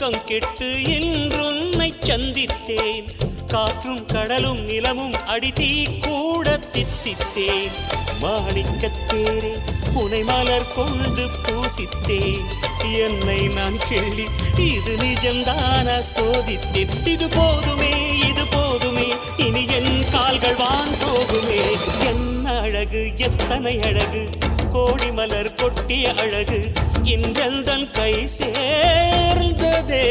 தூக்கம் கெட்டு இன்றுன்னை சந்தித்தேன் காற்றும் கடலும் நிலமும் அடித்தீ கூட தித்தித்தேன் மாணிக்கத்தேரே உனை மலர் கொண்டு பூசித்தேன் என்னை நான் கேள்வி இது நிஜம்தான சோதித்தேன் இது போதுமே இனி என் கால்கள் வான் போகுமே என்ன அழகு எத்தனை அழகு கோடி மலர் கொட்டிய அழகு இன்றெந்தன் கை சேர்ந்ததே